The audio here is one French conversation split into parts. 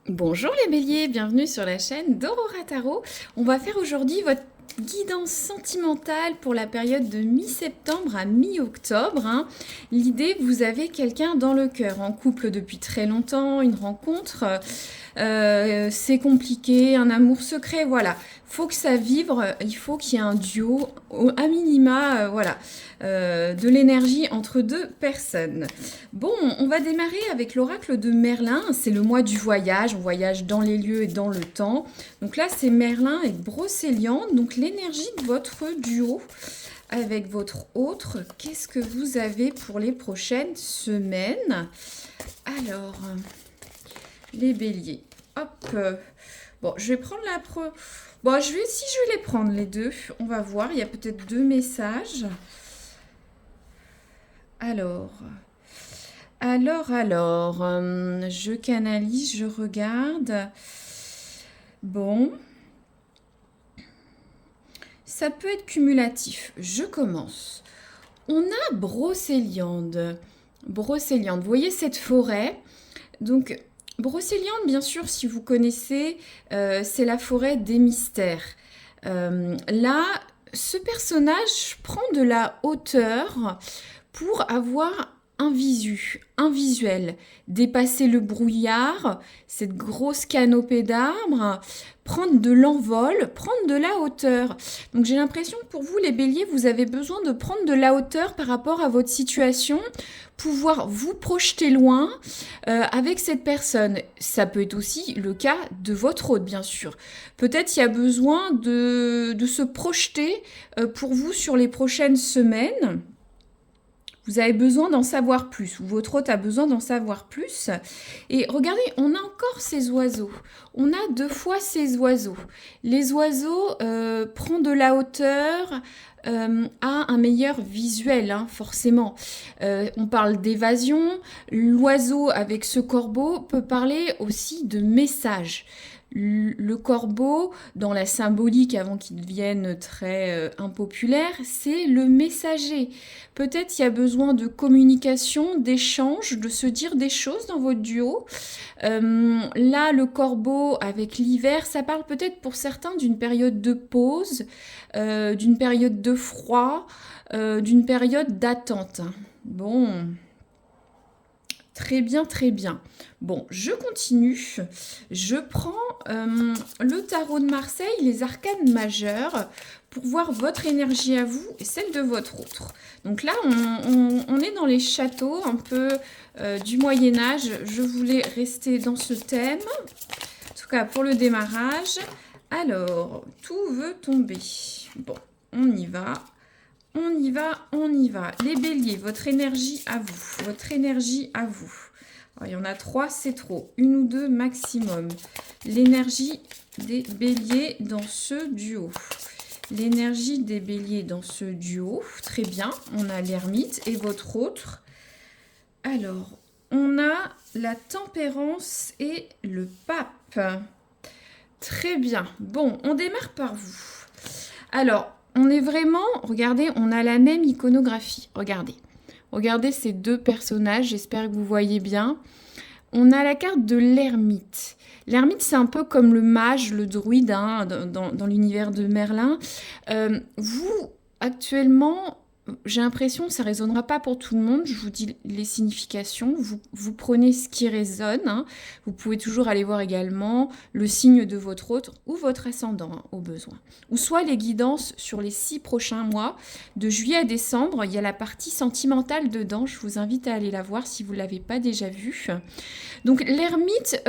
Bonjour les béliers, bienvenue sur la chaîne d'Aurora Tarot. On va faire aujourd'hui votre guidance sentimentale pour la période de mi-septembre à mi-octobre, hein. L'idée, vous avez quelqu'un dans le cœur, en couple depuis très longtemps, une rencontre, c'est compliqué, un amour secret, voilà. Faut que ça vibre, il faut qu'il y ait un duo, à minima, voilà, de l'énergie entre deux personnes. Bon, on va démarrer avec l'oracle de Merlin. C'est le mois du voyage. On voyage dans les lieux et dans le temps. Donc là, c'est Merlin et Brocéliande. Donc l'énergie de votre duo avec votre autre. Qu'est-ce que vous avez pour les prochaines semaines? Alors, les béliers. Hop. Bon, je vais prendre la pre... Bon, si je vais les prendre les deux. On va voir. Il y a peut-être deux messages. Alors, je canalise, je regarde. Bon, ça peut être cumulatif. Je commence. On a Brocéliande. Brocéliande, vous voyez cette forêt? Donc, Brocéliande, bien sûr, si vous connaissez, c'est la forêt des mystères. Là, ce personnage prend de la hauteur pour avoir un visuel, dépasser le brouillard, cette grosse canopée d'arbres, prendre de l'envol, prendre de la hauteur. Donc j'ai l'impression que pour vous, les béliers, vous avez besoin de prendre de la hauteur par rapport à votre situation, pouvoir vous projeter loin avec cette personne. Ça peut être aussi le cas de votre hôte, bien sûr. Peut-être il y a besoin de se projeter pour vous sur les prochaines semaines. Vous avez besoin d'en savoir plus, ou votre hôte a besoin d'en savoir plus. Et regardez, on a encore ces oiseaux. On a deux fois ces oiseaux. Les oiseaux prennent de la hauteur, a un meilleur visuel, hein, forcément. On parle d'évasion. L'oiseau avec ce corbeau peut parler aussi de message. Le corbeau, dans la symbolique avant qu'il devienne très impopulaire, c'est le messager. Peut-être il y a besoin de communication, d'échange, de se dire des choses dans votre duo. Là, le corbeau avec l'hiver, ça parle peut-être pour certains d'une période de pause, d'une période de froid, d'une période d'attente. Bon, très bien, très bien. Bon, je continue. Je prends le tarot de Marseille, les arcanes majeures, pour voir votre énergie à vous et celle de votre autre. Donc là, on est dans les châteaux un peu du Moyen-Âge. Je voulais rester dans ce thème, en tout cas pour le démarrage. Alors, tout veut tomber. Bon, on y va. On y va, on y va. Les béliers, votre énergie à vous. Votre énergie à vous. Alors, il y en a 3, c'est trop. Une ou deux maximum. L'énergie des béliers dans ce duo. L'énergie des béliers dans ce duo. Très bien. On a l'ermite et votre autre. Alors, on a la tempérance et le pape. Très bien. Bon, on démarre par vous. Alors, on est vraiment, regardez, on a la même iconographie. Regardez. Regardez ces deux personnages, j'espère que vous voyez bien. On a la carte de l'ermite. L'ermite, c'est un peu comme le mage, le druide, hein, dans l'univers de Merlin. Vous, actuellement, j'ai l'impression que ça ne résonnera pas pour tout le monde. Je vous dis les significations. Vous prenez ce qui résonne, hein. Vous pouvez toujours aller voir également le signe de votre autre ou votre ascendant, hein, au besoin. Ou soit les guidances sur les 6 prochains mois, de juillet à décembre. Il y a la partie sentimentale dedans. Je vous invite à aller la voir si vous ne l'avez pas déjà vue. Donc l'ermite...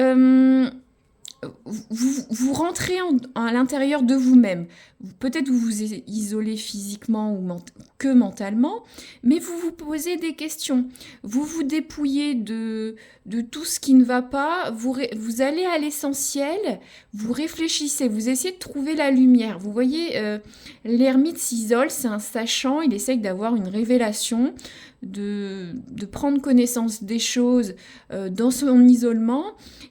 vous rentrez à l'intérieur de vous-même. Peut-être vous vous isolez physiquement ou que mentalement, mais vous vous posez des questions. Vous vous dépouillez de tout ce qui ne va pas. Vous allez à l'essentiel, vous réfléchissez, vous essayez de trouver la lumière. Vous voyez, l'ermite s'isole, c'est un sachant, il essaye d'avoir une révélation, de prendre connaissance des choses dans son isolement.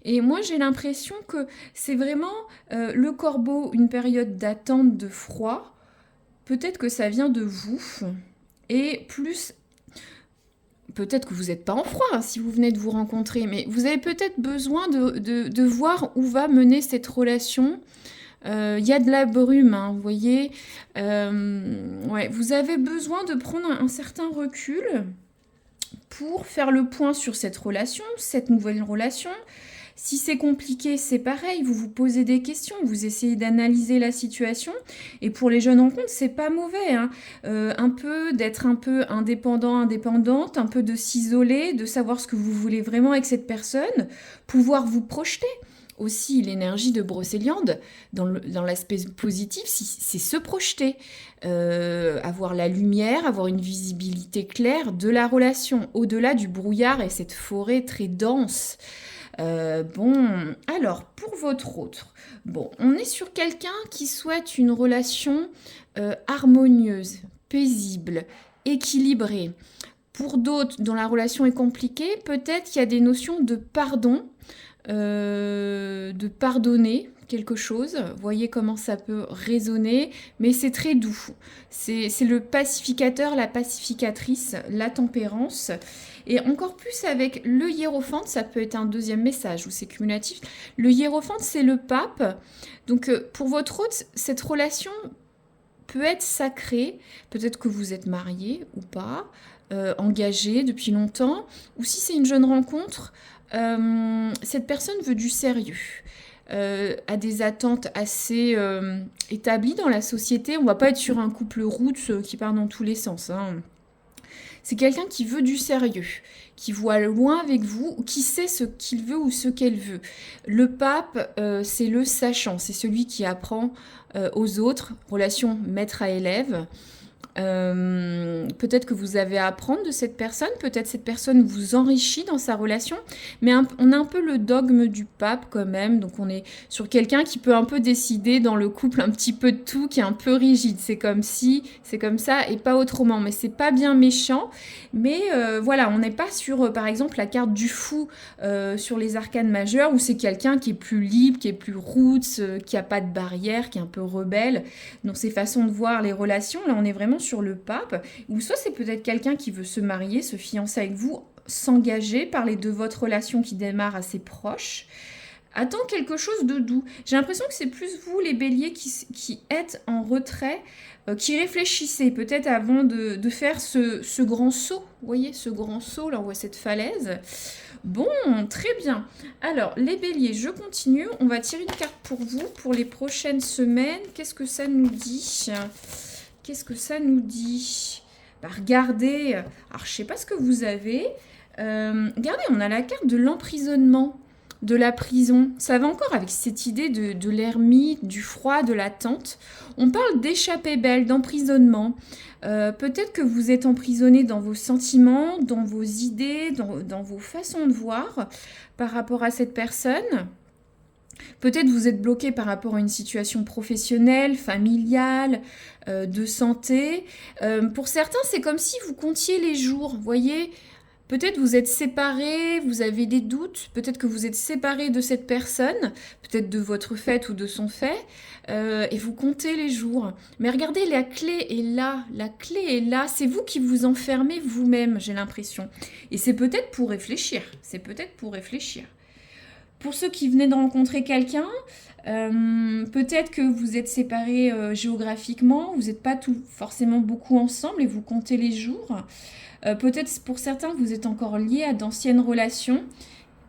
Et moi, j'ai l'impression que c'est vraiment le corbeau, une période d'attente de froid. Peut-être que ça vient de vous. Et plus peut-être que vous n'êtes pas en froid hein, si vous venez de vous rencontrer, mais vous avez peut-être besoin de voir où va mener cette relation. Il y a de la brume, hein, vous voyez. Ouais, vous avez besoin de prendre un certain recul pour faire le point sur cette relation, cette nouvelle relation. Si c'est compliqué, c'est pareil, vous vous posez des questions, vous essayez d'analyser la situation. Et pour les jeunes rencontres, c'est pas mauvais, hein. D'être un peu indépendant, indépendante, un peu de s'isoler, de savoir ce que vous voulez vraiment avec cette personne, pouvoir vous projeter. Aussi, l'énergie de Brocéliande, dans l'aspect positif, c'est se projeter, avoir la lumière, avoir une visibilité claire de la relation, au-delà du brouillard et cette forêt très dense. Bon, alors, pour votre autre, bon, on est sur quelqu'un qui souhaite une relation harmonieuse, paisible, équilibrée. Pour d'autres, dont la relation est compliquée, peut-être qu'il y a des notions de pardon, de pardonner quelque chose. Voyez comment ça peut résonner, mais c'est très doux. C'est le pacificateur, la pacificatrice, la tempérance. Et encore plus avec le hiérophante, ça peut être un deuxième message où c'est cumulatif. Le hiérophante, c'est le pape. Donc pour votre hôte, cette relation peut être sacrée. Peut-être que vous êtes marié ou pas, engagé depuis longtemps. Ou si c'est une jeune rencontre, cette personne veut du sérieux. A des attentes assez établies dans la société. On ne va pas être sur un couple roots qui part dans tous les sens, hein. C'est quelqu'un qui veut du sérieux, qui voit loin avec vous, qui sait ce qu'il veut ou ce qu'elle veut. Le pape, c'est le sachant, c'est celui qui apprend aux autres, relation maître à élève. Peut-être que vous avez à apprendre de cette personne, peut-être cette personne vous enrichit dans sa relation, mais on a un peu le dogme du pape quand même, donc on est sur quelqu'un qui peut un peu décider dans le couple un petit peu de tout, qui est un peu rigide, c'est comme si, c'est comme ça et pas autrement, mais c'est pas bien méchant, mais voilà, on n'est pas sur par exemple la carte du fou sur les arcanes majeures où c'est quelqu'un qui est plus libre, qui est plus roots, qui a pas de barrière, qui est un peu rebelle dans ses façons de voir les relations. Là on est vraiment sur le pape, ou soit c'est peut-être quelqu'un qui veut se marier, se fiancer avec vous, s'engager, parler de votre relation qui démarre assez proche. Attends quelque chose de doux. J'ai l'impression que c'est plus vous, les béliers, qui êtes en retrait, qui réfléchissez peut-être avant de faire ce grand saut. Vous voyez, ce grand saut, là on voit cette falaise. Bon, très bien. Alors, les béliers, je continue. On va tirer une carte pour vous, pour les prochaines semaines. Qu'est-ce que ça nous dit ? Qu'est-ce que ça nous dit ? Bah, regardez, alors je ne sais pas ce que vous avez. Regardez, on a la carte de l'emprisonnement, de la prison. Ça va encore avec cette idée de l'ermite, du froid, de l'attente. On parle d'échappée belle, d'emprisonnement. Peut-être que vous êtes emprisonné dans vos sentiments, dans vos idées, dans vos façons de voir par rapport à cette personne. Peut-être vous êtes bloqué par rapport à une situation professionnelle, familiale, de santé. Pour certains, c'est comme si vous comptiez les jours, vous voyez. Peut-être vous êtes séparés, vous avez des doutes, peut-être que vous êtes séparés de cette personne, peut-être de votre fait ou de son fait, et vous comptez les jours. Mais regardez, la clé est là, c'est vous qui vous enfermez vous-même, j'ai l'impression. Et c'est peut-être pour réfléchir, Pour ceux qui venaient de rencontrer quelqu'un, peut-être que vous êtes séparés géographiquement, vous n'êtes pas forcément beaucoup ensemble et vous comptez les jours. Peut-être pour certains, vous êtes encore liés à d'anciennes relations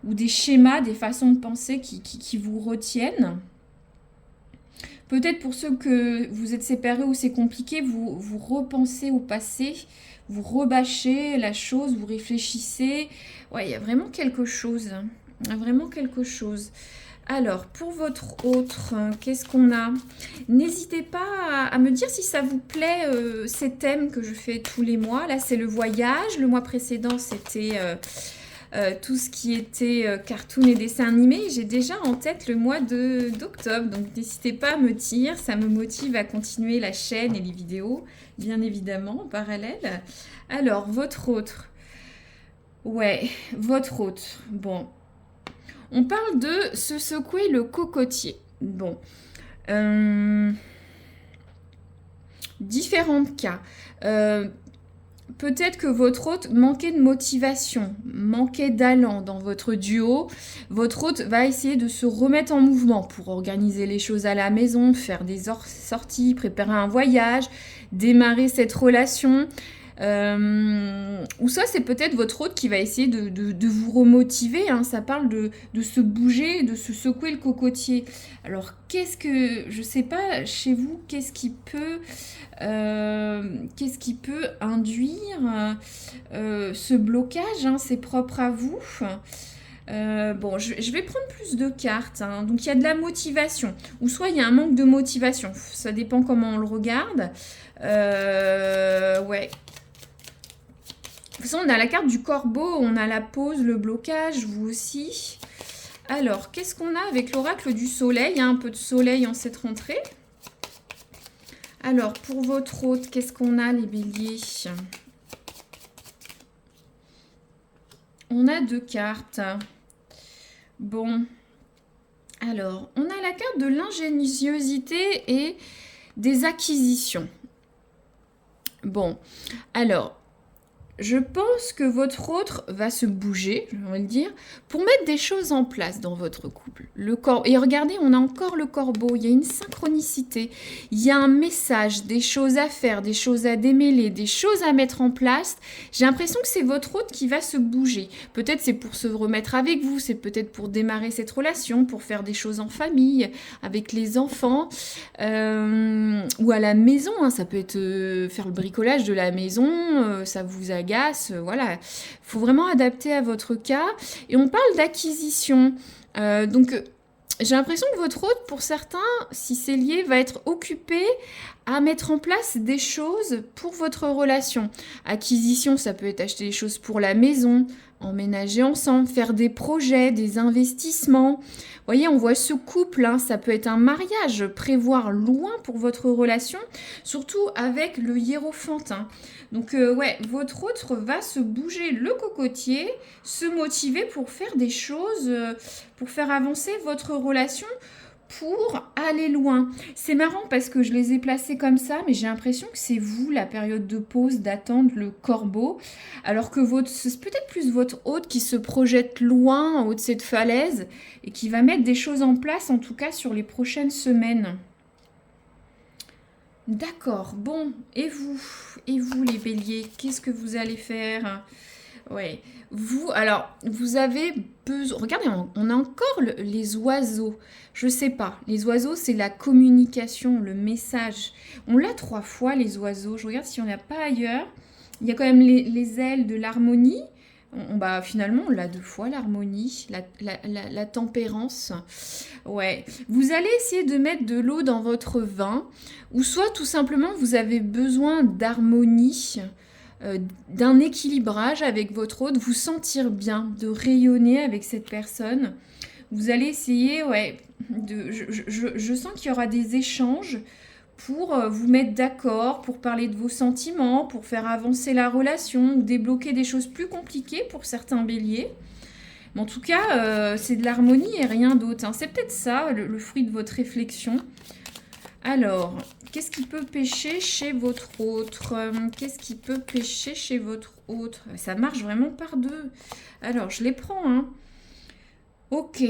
ou des schémas, des façons de penser qui vous retiennent. Peut-être pour ceux que vous êtes séparés ou c'est compliqué, vous repensez au passé, vous rebâchez la chose, vous réfléchissez. Ouais, il y a vraiment quelque chose. Vraiment quelque chose. Alors, pour votre autre, qu'est-ce qu'on a ? N'hésitez pas à me dire si ça vous plaît, ces thèmes que je fais tous les mois. Là, c'est le voyage. Le mois précédent, c'était tout ce qui était cartoon et dessin animé. J'ai déjà en tête le mois d'octobre. Donc, n'hésitez pas à me dire. Ça me motive à continuer la chaîne et les vidéos, bien évidemment, en parallèle. Alors, votre autre. Ouais, votre autre. Bon. On parle de se secouer le cocotier. Bon. Différents cas. peut-être que votre hôte manquait de motivation, manquait d'allant dans votre duo. Votre hôte va essayer de se remettre en mouvement pour organiser les choses à la maison, faire des sorties, préparer un voyage, démarrer cette relation. Ou ça, c'est peut-être votre hôte qui va essayer de vous remotiver, hein. Ça parle de se bouger, de se secouer le cocotier. Alors, je sais pas, chez vous, qu'est-ce qui peut induire ce blocage, hein, c'est propre à vous. Bon, je vais prendre plus de cartes, hein. Donc, il y a de la motivation. Ou soit il y a un manque de motivation. Ça dépend comment on le regarde. Ouais. De toute façon, on a la carte du corbeau, on a la pause, le blocage, vous aussi. Alors, qu'est-ce qu'on a avec l'oracle du soleil? Il y a un peu de soleil en cette rentrée. Alors, pour votre hôte, qu'est-ce qu'on a, les béliers? On a 2 cartes. Bon. Alors, on a la carte de l'ingéniosité et des acquisitions. Bon. Alors, je pense que votre hôte va se bouger, je vais le dire, pour mettre des choses en place dans votre couple. Et regardez, on a encore le corbeau, il y a une synchronicité, il y a un message, des choses à faire, des choses à démêler, des choses à mettre en place. J'ai l'impression que c'est votre hôte qui va se bouger. Peut-être c'est pour se remettre avec vous, c'est peut-être pour démarrer cette relation, pour faire des choses en famille, avec les enfants, ou à la maison, hein. Ça peut être faire le bricolage de la maison, ça vous agace, voilà. Il faut vraiment adapter à votre cas. Et on parle d'acquisition. Donc, j'ai l'impression que votre hôte, pour certains, si c'est lié, va être occupé à mettre en place des choses pour votre relation. Acquisition, ça peut être acheter des choses pour la maison, emménager ensemble, faire des projets, des investissements. Vous voyez, on voit ce couple, hein, ça peut être un mariage, prévoir loin pour votre relation, surtout avec le hiérophante, hein. Donc, ouais, votre hôte va se bouger le cocotier, se motiver pour faire des choses, pour faire avancer votre relation, pour aller loin. C'est marrant parce que je les ai placés comme ça, mais j'ai l'impression que c'est vous, la période de pause, d'attente, le corbeau, alors que c'est peut-être plus votre hôte qui se projette loin en haut de cette falaise et qui va mettre des choses en place, en tout cas sur les prochaines semaines. D'accord, bon, et vous les béliers, qu'est-ce que vous allez faire? Ouais, vous avez besoin... Regardez, on a encore les oiseaux. Je sais pas, les oiseaux, c'est la communication, le message. On l'a 3 fois, les oiseaux. Je regarde si on l'a pas ailleurs. Il y a quand même les ailes de l'harmonie. Bah, finalement, on l'a 2 fois, l'harmonie, la tempérance. Ouais. Vous allez essayer de mettre de l'eau dans votre vin, ou soit tout simplement, vous avez besoin d'harmonie, d'un équilibrage avec votre hôte, vous sentir bien, de rayonner avec cette personne. Vous allez essayer, ouais, je sens qu'il y aura des échanges pour vous mettre d'accord, pour parler de vos sentiments, pour faire avancer la relation ou débloquer des choses plus compliquées pour certains béliers. Mais en tout cas, c'est de l'harmonie et rien d'autre, hein. C'est peut-être ça, le fruit de votre réflexion. Alors, qu'est-ce qui peut pêcher chez votre autre? Qu'est-ce qui peut pêcher chez votre autre? Ça marche vraiment par 2. Alors, je les prends, hein. Ok.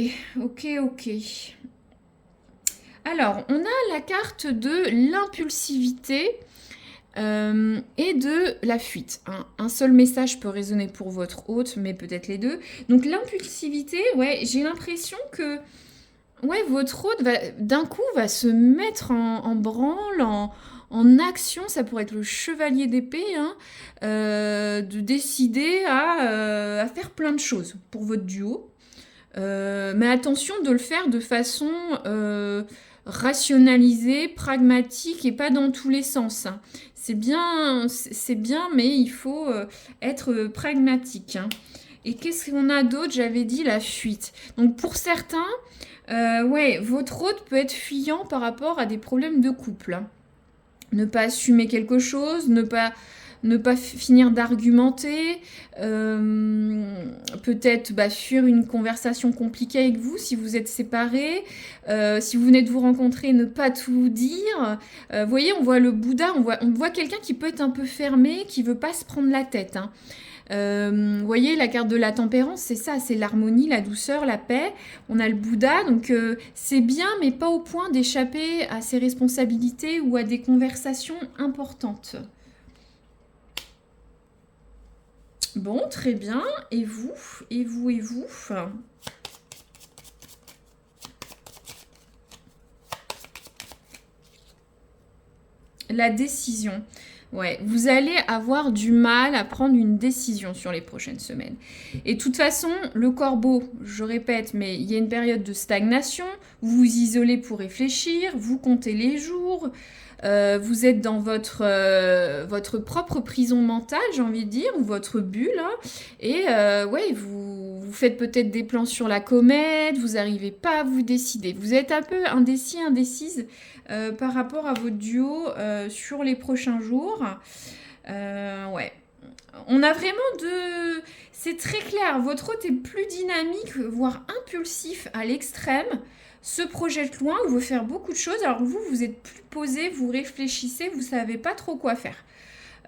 Alors, on a la carte de l'impulsivité et de la fuite, hein. Un seul message peut résonner pour votre hôte, mais peut-être les 2. Donc, l'impulsivité, ouais, j'ai l'impression que... Ouais, votre hôte d'un coup va se mettre en branle, en action. Ça pourrait être le chevalier d'épée, hein, de décider à faire plein de choses pour votre duo. Mais attention de le faire de façon rationalisée, pragmatique et pas dans tous les sens, hein. C'est bien, mais il faut être pragmatique, hein. Et qu'est-ce qu'on a d'autre? J'avais dit la fuite. Donc pour certains... ouais, votre hôte peut être fuyant par rapport à des problèmes de couple, hein. Ne pas assumer quelque chose, ne pas ne pas finir d'argumenter, peut-être fuir une conversation compliquée avec vous si vous êtes séparés, si vous venez de vous rencontrer, ne pas tout dire. Vous voyez, on voit le Bouddha, on voit quelqu'un qui peut être un peu fermé, qui veut pas se prendre la tête, hein. Vous voyez, la carte de la tempérance, c'est ça, c'est l'harmonie, la douceur, la paix. On a le Bouddha, donc c'est bien, mais pas au point d'échapper à ses responsabilités ou à des conversations importantes. Bon, très bien. Et vous? Et vous? Et vous? La décision. Ouais, vous allez avoir du mal à prendre une décision sur les prochaines semaines. Et de toute façon, le corbeau, je répète, mais il y a une période de stagnation, vous vous isolez pour réfléchir, vous comptez les jours, vous êtes dans votre propre prison mentale, j'ai envie de dire, ou votre bulle, hein, et ouais, vous faites peut-être des plans sur la comète, vous n'arrivez pas à vous décider. Vous êtes un peu indécis, indécise par rapport à votre duo sur les prochains jours. Ouais. On a vraiment de... C'est très clair, votre hôte est plus dynamique, voire impulsif à l'extrême, se projette loin ou veut faire beaucoup de choses, alors vous êtes plus posé, vous réfléchissez, vous savez pas trop quoi faire.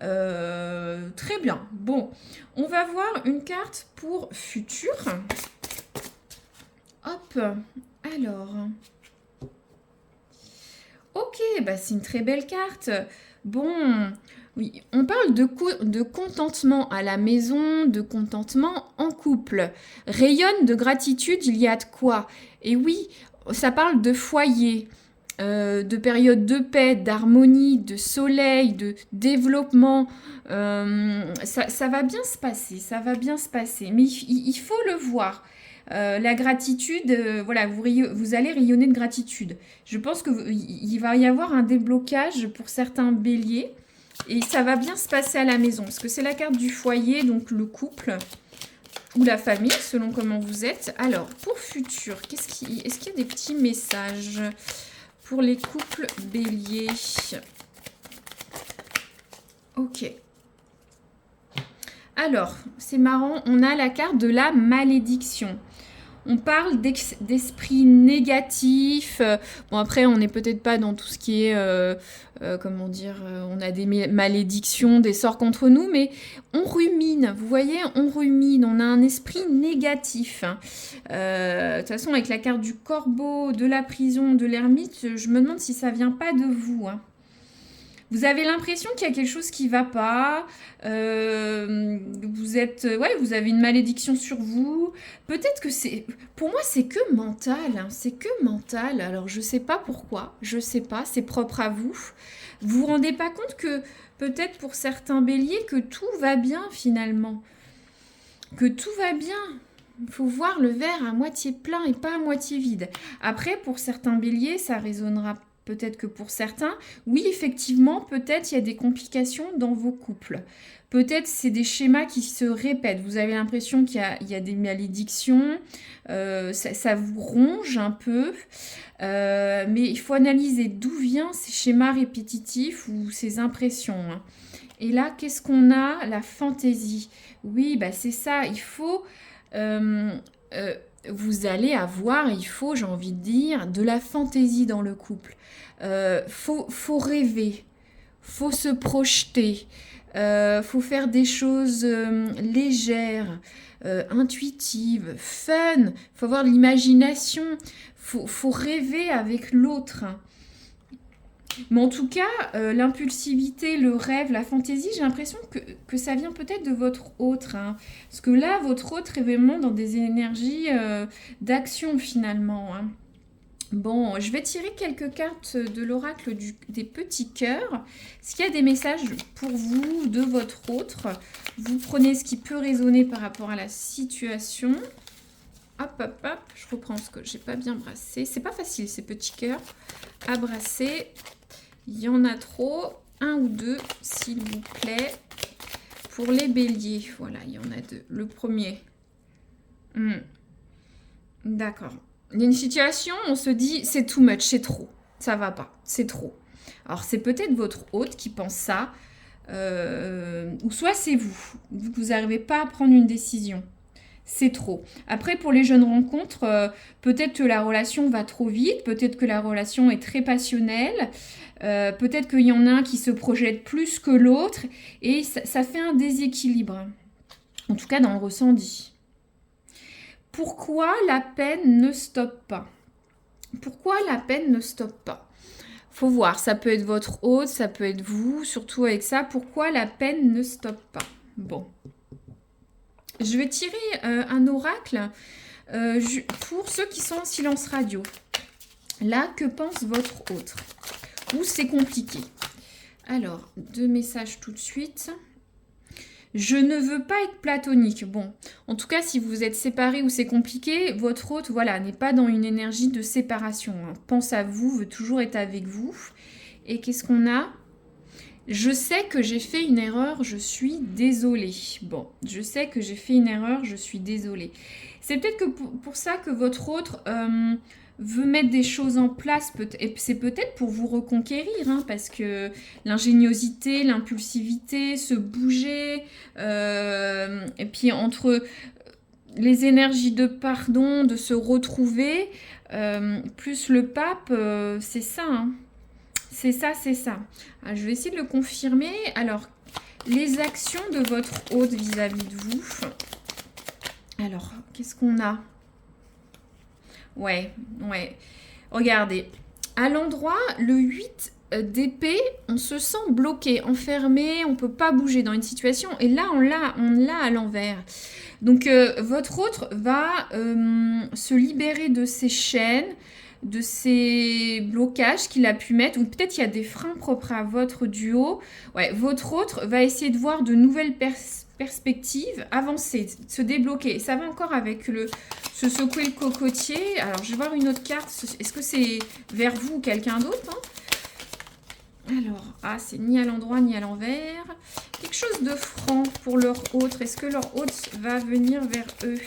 Très bien. Bon, on va voir une carte pour futur. Hop, alors... Ok, c'est une très belle carte. Bon, oui, on parle de contentement à la maison, de contentement en couple. Rayonne de gratitude, il y a de quoi. Et oui, ça parle de foyer, de période de paix, d'harmonie, de soleil, de développement. Ça va bien se passer, ça va bien se passer. Mais il faut le voir. La gratitude, voilà, vous allez rayonner de gratitude. Je pense qu'il va y avoir un déblocage pour certains béliers et ça va bien se passer à la maison parce que c'est la carte du foyer, donc le couple ou la famille, selon comment vous êtes. Alors, pour futur, est-ce qu'il y a des petits messages pour les couples béliers? Ok. Alors, c'est marrant, on a la carte de la malédiction. On parle d'esprit négatif. Bon, après, on n'est peut-être pas dans tout ce qui est, comment dire, on a des malédictions, des sorts contre nous, mais on rumine. Vous voyez, on rumine. On a un esprit négatif. De toute façon, avec la carte du corbeau, de la prison, de l'ermite, je me demande si ça vient pas de vous, hein. Vous avez l'impression qu'il y a quelque chose qui ne va pas. Vous avez une malédiction sur vous. Peut-être que c'est... Pour moi, c'est que mental, hein. C'est que mental. Alors, je ne sais pas pourquoi. Je ne sais pas. C'est propre à vous. Vous vous rendez pas compte que peut-être pour certains béliers, que tout va bien finalement. Que tout va bien. Il faut voir le verre à moitié plein et pas à moitié vide. Après, pour certains béliers, ça résonnera peut-être que pour certains, oui, effectivement, peut-être il y a des complications dans vos couples. Peut-être c'est des schémas qui se répètent. Vous avez l'impression qu'il y a des malédictions, ça vous ronge un peu. Mais il faut analyser d'où viennent ces schémas répétitifs ou ces impressions, hein. Et là, qu'est-ce qu'on a? La fantaisie. Oui, c'est ça. Il faut... vous allez avoir, j'ai envie de dire, de la fantaisie dans le couple. Faut rêver, faut se projeter, faut faire des choses légères, intuitives, fun, faut avoir de l'imagination, faut rêver avec l'autre. Mais en tout cas, l'impulsivité, le rêve, la fantaisie, j'ai l'impression que ça vient peut-être de votre autre, hein. Parce que là, votre autre est vraiment dans des énergies d'action finalement, hein. Bon, je vais tirer quelques cartes de l'oracle des petits cœurs. Est-ce qu'il y a des messages pour vous, de votre autre? Vous prenez ce qui peut résonner par rapport à la situation. Hop, hop, hop, je reprends ce que j'ai pas bien brassé. C'est pas facile ces petits cœurs à brasser. Il y en a trop. Un ou deux, s'il vous plaît. Pour les béliers, voilà, il y en a deux. Le premier. D'accord. Il y a une situation, on se dit, c'est too much, c'est trop. Ça va pas, c'est trop. Alors, c'est peut-être votre hôte qui pense ça. ou soit c'est vous. Vous n'arrivez pas à prendre une décision. C'est trop. Après, pour les jeunes rencontres, peut-être que la relation va trop vite, peut-être que la relation est très passionnelle, peut-être qu'il y en a un qui se projette plus que l'autre, et ça fait un déséquilibre. En tout cas, dans le ressenti. Pourquoi la peine ne stoppe pas? Pourquoi la peine ne stoppe pas? Faut voir, ça peut être votre hôte, ça peut être vous, surtout avec ça. Pourquoi la peine ne stoppe pas? Bon. Je vais tirer un oracle pour ceux qui sont en silence radio. Là, que pense votre autre? Ou c'est compliqué? Alors, 2 messages tout de suite. Je ne veux pas être platonique. Bon, en tout cas, si vous êtes séparés ou c'est compliqué, votre hôte, voilà, n'est pas dans une énergie de séparation. Hein. Pense à vous, veut toujours être avec vous. Et qu'est-ce qu'on a? Je sais que j'ai fait une erreur, je suis désolée. Bon, je sais que j'ai fait une erreur, je suis désolée. C'est peut-être que pour ça que votre autre veut mettre des choses en place. Et c'est peut-être pour vous reconquérir, hein, parce que l'ingéniosité, l'impulsivité, se bouger, et puis entre les énergies de pardon, de se retrouver, plus le pape, c'est ça, hein. C'est ça, c'est ça. Alors, je vais essayer de le confirmer. Alors, les actions de votre hôte vis-à-vis de vous. Alors, qu'est-ce qu'on a? Ouais. Regardez. À l'endroit, le 8 d'épée, on se sent bloqué, enfermé, on ne peut pas bouger dans une situation. Et là, on l'a à l'envers. Donc, votre autre va se libérer de ses chaînes, de ces blocages qu'il a pu mettre, ou peut-être il y a des freins propres à votre duo. Ouais, votre autre va essayer de voir de nouvelles perspectives, avancer, se débloquer. Et ça va encore avec se secouer le cocotier. Alors, je vais voir une autre carte. Est-ce que c'est vers vous ou quelqu'un d'autre, hein? Alors, c'est ni à l'endroit ni à l'envers. Quelque chose de franc pour leur autre. Est-ce que leur autre va venir vers eux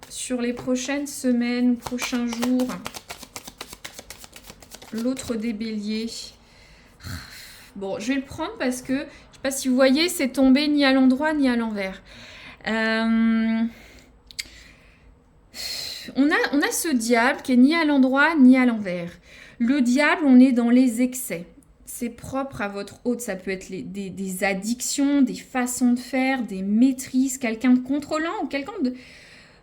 sur les prochaines semaines ou prochains jours? L'autre des béliers. Bon, je vais le prendre parce que, je ne sais pas si vous voyez, c'est tombé ni à l'endroit ni à l'envers. On a ce diable qui est ni à l'endroit ni à l'envers. Le diable, on est dans les excès. C'est propre à votre hôte. Ça peut être des addictions, des façons de faire, des maîtrises, quelqu'un de contrôlant ou quelqu'un de...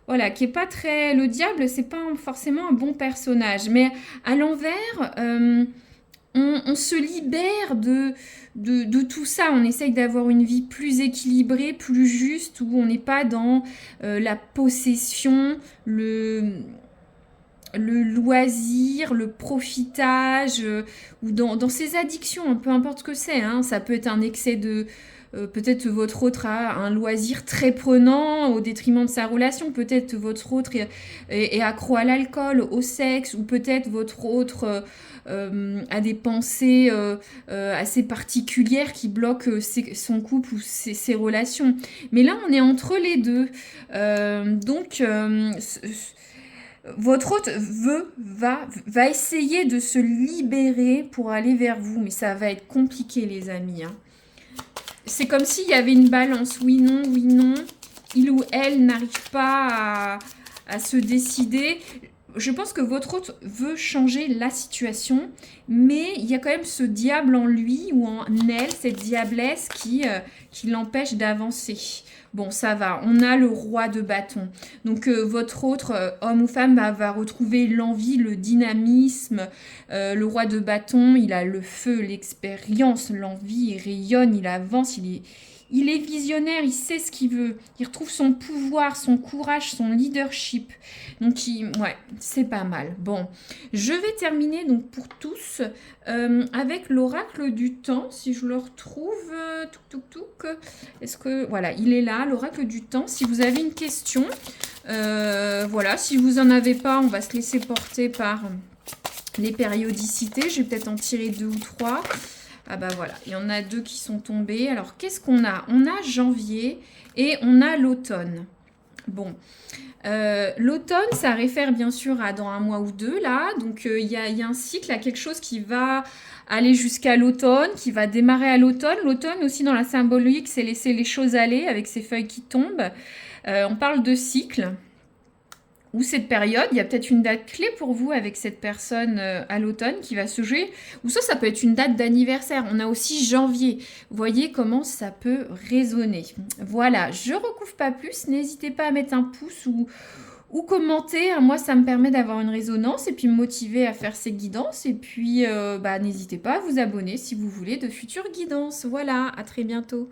Voilà, qui est pas très... Le diable, c'est pas forcément un bon personnage. Mais à l'envers, on se libère de tout ça. On essaye d'avoir une vie plus équilibrée, plus juste, où on n'est pas dans la possession, le loisir, le profitage, ou dans ces addictions, peu importe ce que c'est. Hein. Ça peut être un excès de... peut-être votre autre a un loisir très prenant au détriment de sa relation. Peut-être votre autre est accro à l'alcool, au sexe, ou peut-être votre autre a des pensées assez particulières qui bloquent son couple ou ses relations. Mais là, on est entre les deux. Donc, votre hôte va essayer de se libérer pour aller vers vous. Mais ça va être compliqué, les amis, hein. C'est comme s'il y avait une balance, oui, non, il ou elle n'arrive pas à se décider. Je pense que votre hôte veut changer la situation, mais il y a quand même ce diable en lui ou en elle, cette diablesse qui l'empêche d'avancer. Bon, ça va, on a le roi de bâton. Donc, votre autre, homme ou femme, va retrouver l'envie, le dynamisme. Le roi de bâton, il a le feu, l'expérience, l'envie, il rayonne, il avance, il est visionnaire, il sait ce qu'il veut. Il retrouve son pouvoir, son courage, son leadership. Donc, ouais, c'est pas mal. Bon, je vais terminer donc pour tous avec l'oracle du temps. Si je le retrouve, est-ce que... Voilà, il est là, l'oracle du temps. Si vous avez une question, voilà, si vous n'en avez pas, on va se laisser porter par les périodicités. Je vais peut-être en tirer 2 ou 3. Ah bah voilà, il y en a 2 qui sont tombés. Alors, qu'est-ce qu'on a? On a janvier et on a l'automne. Bon, l'automne, ça réfère bien sûr à dans un mois ou deux, là. Donc, il y a un cycle, il y a quelque chose qui va aller jusqu'à l'automne, qui va démarrer à l'automne. L'automne aussi, dans la symbolique, c'est laisser les choses aller avec ces feuilles qui tombent. On parle de cycle ou cette période. Il y a peut-être une date clé pour vous avec cette personne à l'automne qui va se jouer. Ou ça peut être une date d'anniversaire. On a aussi janvier. Vous voyez comment ça peut résonner. Voilà, je recouvre pas plus. N'hésitez pas à mettre un pouce ou commenter. Moi, ça me permet d'avoir une résonance et puis me motiver à faire ces guidances. Et puis, n'hésitez pas à vous abonner si vous voulez de futures guidances. Voilà, à très bientôt.